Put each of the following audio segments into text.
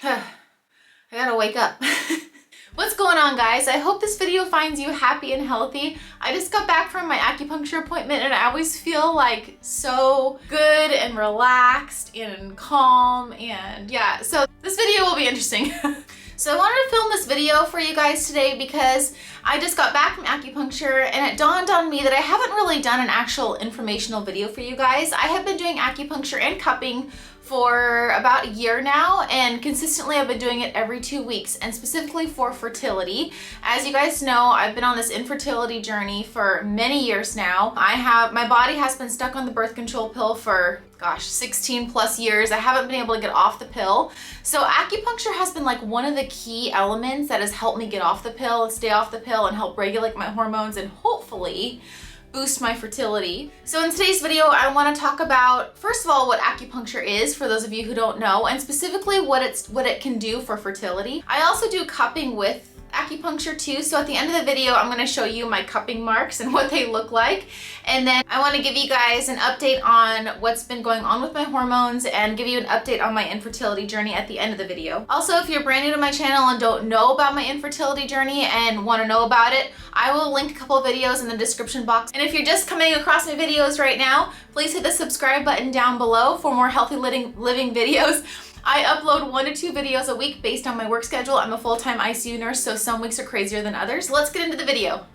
I gotta wake up. What's going on, guys? I hope this video finds you happy and healthy. I just got back from my acupuncture appointment and I always feel like so good and relaxed and calm, and yeah, so this video will be interesting. So I wanted to film this video for you guys today because I just got back from acupuncture and it dawned on me that I haven't really done an actual informational video for you guys. I have been doing acupuncture and cupping for about a year now, and consistently I've been doing it every 2 weeks, and specifically for fertility. As you guys know, I've been on this infertility journey for many years now. My body has been stuck on the birth control pill for 16 plus years. I haven't been able to get off the pill. So acupuncture has been like one of the key elements that has helped me get off the pill, stay off the pill, and help regulate my hormones and hopefully boost my fertility. So in today's video, I want to talk about, first of all, what acupuncture is for those of you who don't know, and specifically what it can do for fertility. I also do cupping with acupuncture too, so at the end of the video I'm going to show you my cupping marks and what they look like, and then I want to give you guys an update on what's been going on with my hormones and give you an update on my infertility journey at the end of the video. Also, if you're brand new to my channel and don't know about my infertility journey and want to know about it, I will link a couple of videos in the description box. And if you're just coming across my videos right now, please hit the subscribe button down below for more healthy living videos. I upload 1 to 2 videos a week based on my work schedule. I'm a full-time ICU nurse, so some weeks are crazier than others. Let's get into the video.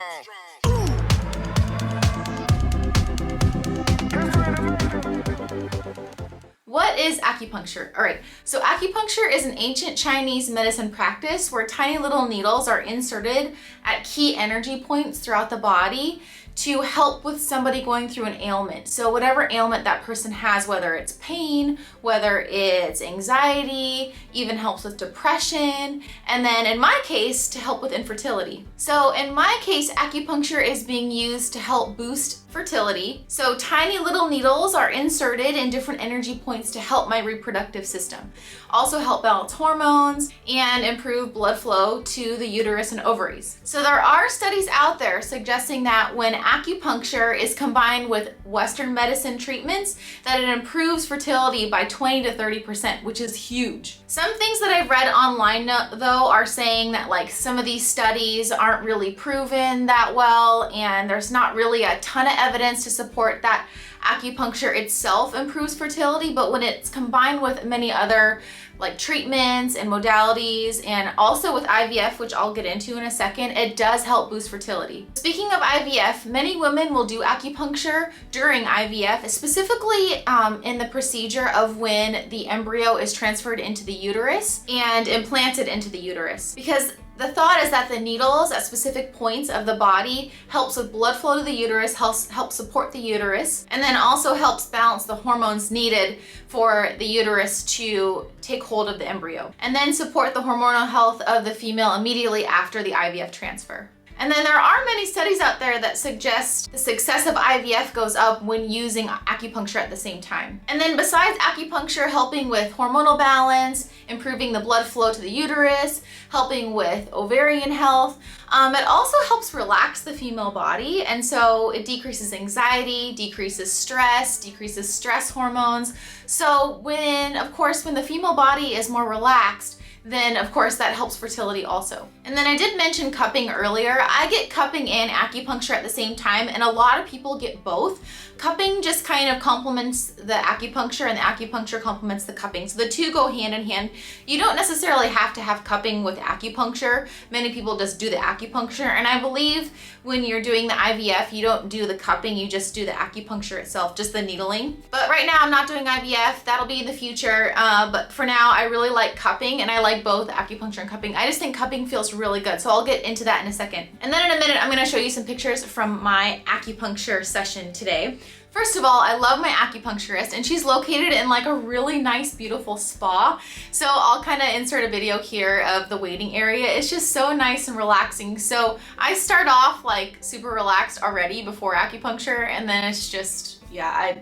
What is acupuncture? All right, so acupuncture is an ancient Chinese medicine practice where tiny little needles are inserted at key energy points throughout the body to help with somebody going through an ailment. So whatever ailment that person has, whether it's pain, whether it's anxiety, even helps with depression, and then in my case, to help with infertility. So in my case, acupuncture is being used to help boost fertility. So tiny little needles are inserted in different energy points to help my reproductive system. Also help balance hormones and improve blood flow to the uterus and ovaries. So there are studies out there suggesting that when acupuncture is combined with Western medicine treatments, that it improves fertility by 20 to 30%, which is huge. Some things that I've read online though are saying that like some of these studies aren't really proven that well, and there's not really a ton of evidence to support that acupuncture itself improves fertility, but when it's combined with many other like treatments and modalities, and also with IVF, which I'll get into in a second, it does help boost fertility. Speaking of IVF, many women will do acupuncture during IVF, specifically in the procedure of when the embryo is transferred into the uterus and implanted into the uterus, because the thought is that the needles at specific points of the body helps with blood flow to the uterus, helps support the uterus, and then also helps balance the hormones needed for the uterus to take hold of the embryo, and then support the hormonal health of the female immediately after the IVF transfer. And then there are many studies out there that suggest the success of IVF goes up when using acupuncture at the same time. And then besides acupuncture helping with hormonal balance, improving the blood flow to the uterus, helping with ovarian health, it also helps relax the female body, and so it decreases anxiety, decreases stress hormones. So when the female body is more relaxed, then of course that helps fertility also. And then I did mention cupping earlier. I get cupping and acupuncture at the same time, and a lot of people get both. Cupping just kind of complements the acupuncture, and the acupuncture complements the cupping. So the two go hand in hand. You don't necessarily have to have cupping with acupuncture. Many people just do the acupuncture, and I believe when you're doing the IVF, you don't do the cupping, you just do the acupuncture itself, just the needling. But right now I'm not doing IVF, that'll be in the future. But for now, I really like cupping, and I like both acupuncture and cupping. I just think cupping feels really good, so I'll get into that in a second. And then in a minute, I'm gonna show you some pictures from my acupuncture session today. First of all, I love my acupuncturist, and she's located in like a really nice, beautiful spa. So I'll kind of insert a video here of the waiting area. It's just so nice and relaxing. So I start off like super relaxed already before acupuncture, and then it's just, yeah,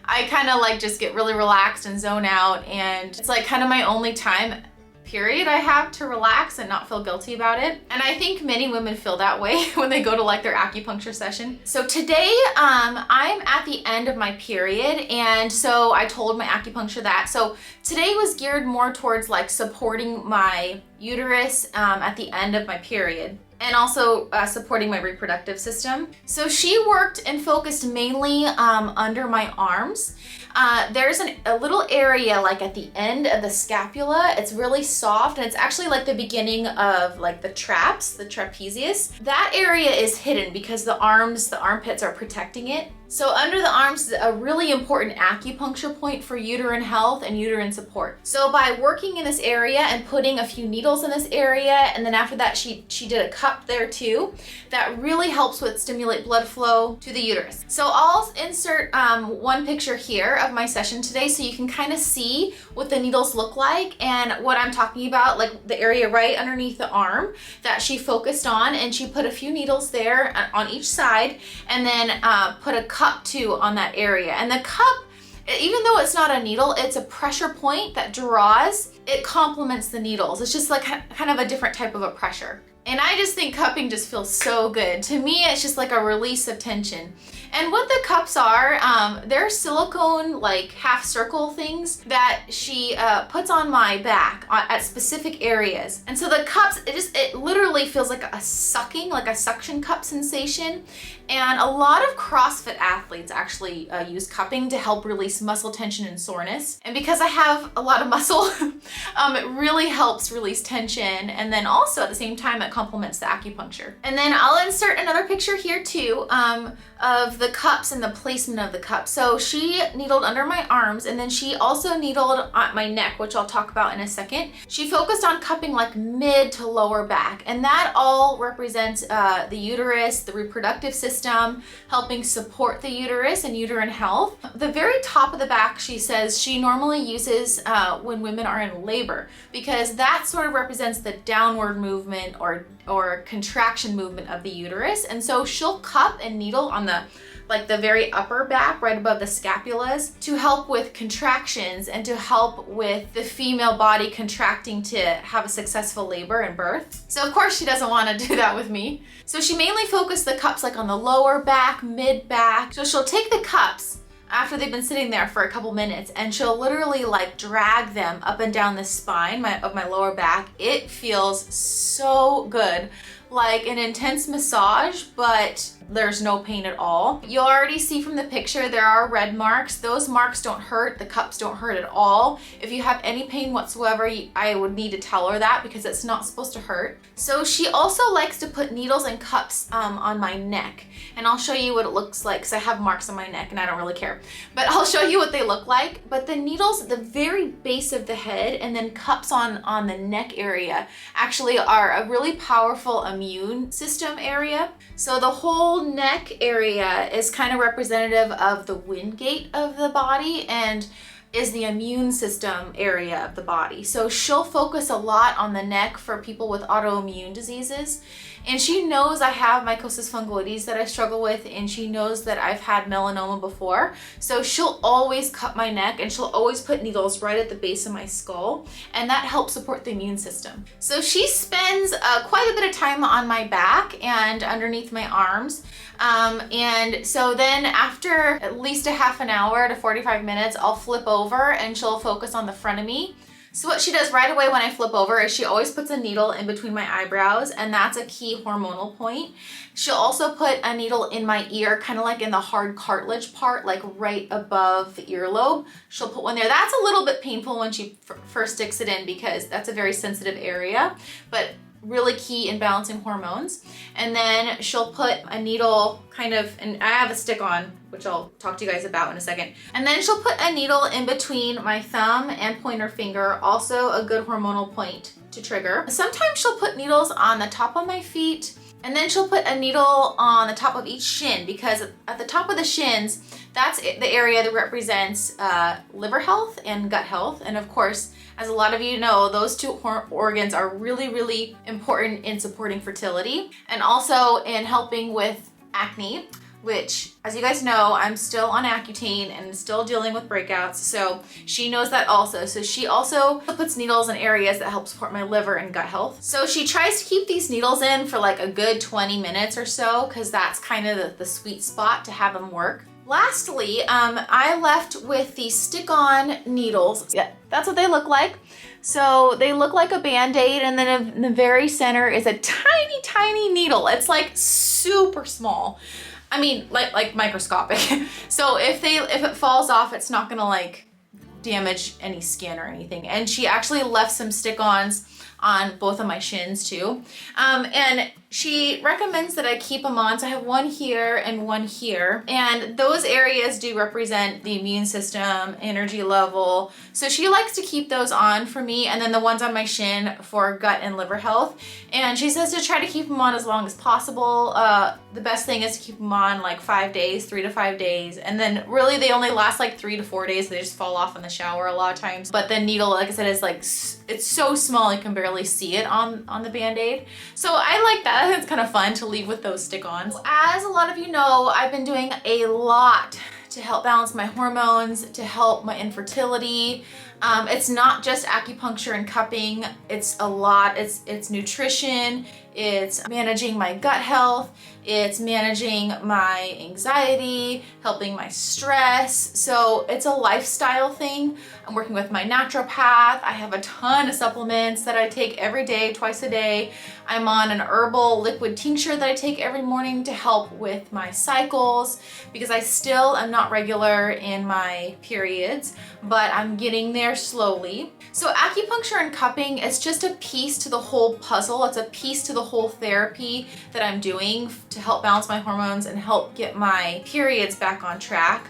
I kind of like just get really relaxed and zone out, and it's like kind of my only time period I have to relax and not feel guilty about it. And I think many women feel that way when they go to like their acupuncture session. So today, I'm at the end of my period, and so I told my acupuncture that. So today was geared more towards like supporting my uterus at the end of my period, and also supporting my reproductive system. So she worked and focused mainly under my arms. There's a little area like at the end of the scapula. It's really soft, and it's actually like the beginning of like the traps, the trapezius. That area is hidden because the armpits are protecting it. So under the arms is a really important acupuncture point for uterine health and uterine support. So by working in this area and putting a few needles in this area, and then after that she did a cup there too, that really helps with stimulate blood flow to the uterus. So I'll insert one picture here of my session today so you can kind of see what the needles look like and what I'm talking about, like the area right underneath the arm that she focused on, and she put a few needles there on each side, and then put a cup too on that area. And the cup, even though it's not a needle, it's a pressure point that draws. It complements the needles. It's just like kind of a different type of a pressure. And I just think cupping just feels so good. To me, it's just like a release of tension. And what the cups are, they're silicone like half circle things that she puts on my back at specific areas. And so the cups, it literally feels like a sucking, like a suction cup sensation. And a lot of CrossFit athletes actually use cupping to help release muscle tension and soreness. And because I have a lot of muscle, it really helps release tension. And then also at the same time, it complements the acupuncture. And then I'll insert another picture here too of the cups and the placement of the cups. So she needled under my arms, and then she also needled on my neck, which I'll talk about in a second. She focused on cupping like mid to lower back, and that all represents the uterus, the reproductive system, helping support the uterus and uterine health. The very top of the back, she says she normally uses when women are in labor, because that sort of represents the downward movement or contraction movement of the uterus. And so she'll cup and needle on the very upper back, right above the scapulas, to help with contractions and to help with the female body contracting to have a successful labor and birth. So of course she doesn't want to do that with me. So she mainly focused the cups like on the lower back, mid back. So she'll take the cups after they've been sitting there for a couple minutes, and she'll literally like drag them up and down the spine of my lower back. It feels so good, like an intense massage, but there's no pain at all. You'll already see from the picture there are red marks. Those marks don't hurt. The cups don't hurt at all. If you have any pain whatsoever, I would need to tell her that, because it's not supposed to hurt. So she also likes to put needles and cups on my neck, and I'll show you what it looks like, because I have marks on my neck and I don't really care, but I'll show you what they look like. But the needles at the very base of the head and then cups on the neck area actually are a really powerful immune system area. So the whole neck area is kind of representative of the wind gate of the body and is the immune system area of the body. So she'll focus a lot on the neck for people with autoimmune diseases. And she knows I have mycosis fungoides that I struggle with, and she knows that I've had melanoma before. So she'll always cut my neck, and she'll always put needles right at the base of my skull, and that helps support the immune system. So she spends quite a bit of time on my back and underneath my arms. And so then after at least a half an hour to 45 minutes, I'll flip over and she'll focus on the front of me. So what she does right away when I flip over is she always puts a needle in between my eyebrows, and that's a key hormonal point. She'll also put a needle in my ear, kind of like in the hard cartilage part, like right above the earlobe. She'll put one there. That's a little bit painful when she first sticks it in, because that's a very sensitive area, but really key in balancing hormones. And then she'll put a needle kind of, and I have a stick on, which I'll talk to you guys about in a second. And then she'll put a needle in between my thumb and pointer finger, also a good hormonal point to trigger. Sometimes she'll put needles on the top of my feet, and then she'll put a needle on the top of each shin, because at the top of the shins, that's the area that represents liver health and gut health. And of course, as a lot of you know, those two organs are really, really important in supporting fertility and also in helping with acne. which, as you guys know, I'm still on Accutane and still dealing with breakouts. So she knows that also. So she also puts needles in areas that help support my liver and gut health. So she tries to keep these needles in for like a good 20 minutes or so, because that's kind of the sweet spot to have them work. Lastly, I left with these stick-on needles. Yeah, that's what they look like. So they look like a Band-Aid, and then in the very center is a tiny, tiny needle. It's like super small. I mean, like microscopic. So if it falls off, it's not gonna like damage any skin or anything. And she actually left some stick-ons on both of my shins too. And she recommends that I keep them on. So I have one here and one here. And those areas do represent the immune system, energy level. So she likes to keep those on for me. And then the ones on my shin for gut and liver health. And she says to try to keep them on as long as possible. The best thing is to keep them on like 5 days, 3 to 5 days. And then really they only last like 3 to 4 days. They just fall off in the shower a lot of times. But the needle, like I said, is like, it's so small you can barely see it on the Band-Aid. So I like that. I think it's kind of fun to leave with those stick-ons. As a lot of you know, I've been doing a lot to help balance my hormones, to help my infertility. It's not just acupuncture and cupping. It's a lot. It's nutrition. It's managing my gut health. It's managing my anxiety, helping my stress. So it's a lifestyle thing. I'm working with my naturopath. I have a ton of supplements that I take every day, twice a day. I'm on an herbal liquid tincture that I take every morning to help with my cycles, because I still am not regular in my periods, but I'm getting there slowly. So acupuncture and cupping is just a piece to the whole puzzle. It's a piece to the whole therapy that I'm doing to help balance my hormones and help get my periods back on track.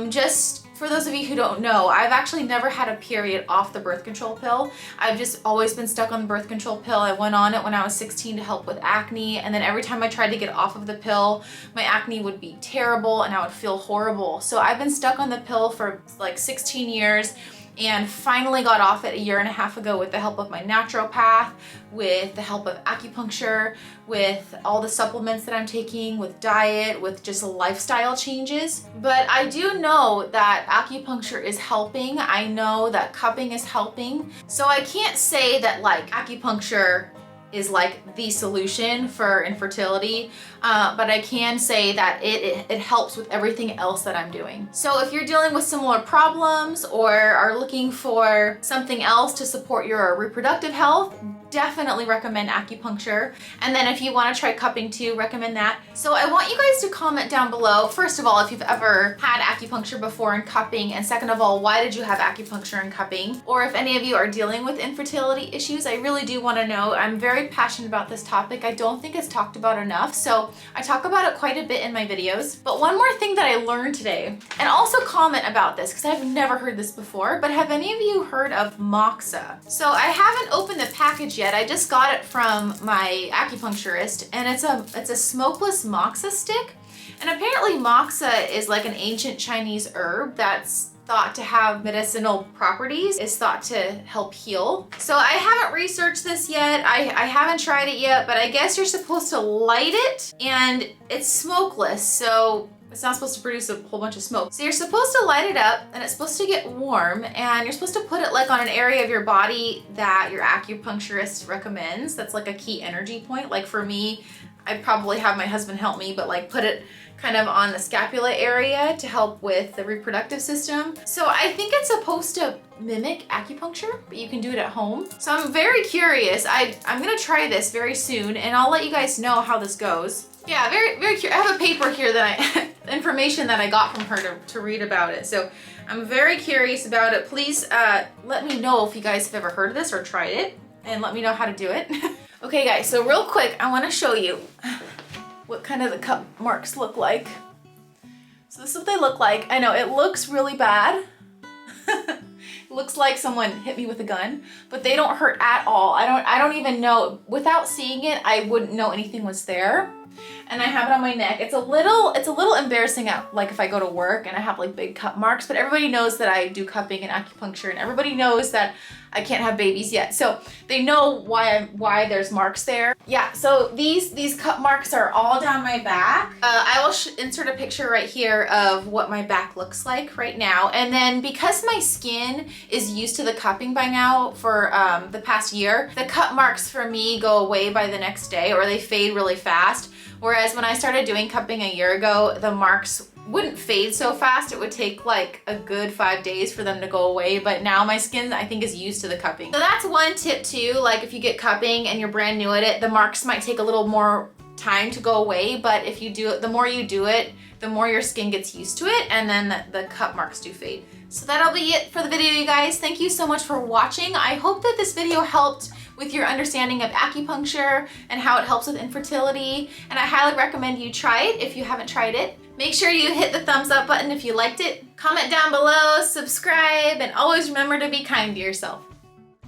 Just for those of you who don't know, I've actually never had a period off the birth control pill. I've just always been stuck on the birth control pill. I went on it when I was 16 to help with acne, and then every time I tried to get off of the pill, my acne would be terrible and I would feel horrible. So I've been stuck on the pill for like 16 years. And finally got off it a year and a half ago with the help of my naturopath, with the help of acupuncture, with all the supplements that I'm taking, with diet, with just lifestyle changes. But I do know that acupuncture is helping. I know that cupping is helping. So I can't say that like acupuncture is like the solution for infertility, but I can say that it helps with everything else that I'm doing. So if you're dealing with similar problems or are looking for something else to support your reproductive health, definitely recommend acupuncture. And then if you want to try cupping too, recommend that. So I want you guys to comment down below, first of all, if you've ever had acupuncture before and cupping, and second of all, why did you have acupuncture and cupping? Or if any of you are dealing with infertility issues, I really do want to know. I'm very passionate about this topic. I don't think it's talked about enough, so I talk about it quite a bit in my videos. But one more thing that I learned today, and also comment about this because I've never heard this before, but have any of you heard of moxa? So I haven't opened the package yet. I just got it from my acupuncturist, and it's a smokeless moxa stick. And apparently moxa is like an ancient Chinese herb that's thought to have medicinal properties, is thought to help heal. So I haven't researched this yet. I haven't tried it yet, but I guess you're supposed to light it, and it's smokeless, so it's not supposed to produce a whole bunch of smoke. So you're supposed to light it up, and it's supposed to get warm, and you're supposed to put it like on an area of your body that your acupuncturist recommends. That's like a key energy point. Like for me, I'd probably have my husband help me, but like put it kind of on the scapula area to help with the reproductive system. So I think it's supposed to mimic acupuncture, but you can do it at home. So I'm very curious. I'm gonna try this very soon, and I'll let you guys know how this goes. Yeah, very, very curious. I have a paper here that information that I got from her to read about it. So I'm very curious about it. Please let me know if you guys have ever heard of this or tried it, and let me know how to do it. Okay guys, so real quick, I wanna show you what kind of the cup marks look like. So this is what they look like. I know it looks really bad. It looks like someone hit me with a gun, but they don't hurt at all. I don't even know, without seeing it, I wouldn't know anything was there. and I have it on my neck. It's a little embarrassing at, like, if I go to work and I have like big cup marks, but everybody knows that I do cupping and acupuncture, and everybody knows that I can't have babies yet. So they know why there's marks there. Yeah, so these cup marks are all down my back. I will insert a picture right here of what my back looks like right now. And then because my skin is used to the cupping by now for the past year, the cup marks for me go away by the next day, or they fade really fast. Whereas when I started doing cupping a year ago, the marks wouldn't fade so fast. It would take like a good 5 days for them to go away, but now my skin, I think, is used to the cupping. So that's one tip too. Like, if you get cupping and you're brand new at it, the marks might take a little more time to go away, but if you do it, the more you do it, the more your skin gets used to it, and then the cup marks do fade. So that'll be it for the video, you guys. Thank you so much for watching. I hope that this video helped with your understanding of acupuncture and how it helps with infertility, and I highly recommend you try it if you haven't tried it. Make sure you hit the thumbs up button if you liked it, comment down below, subscribe, and always remember to be kind to yourself.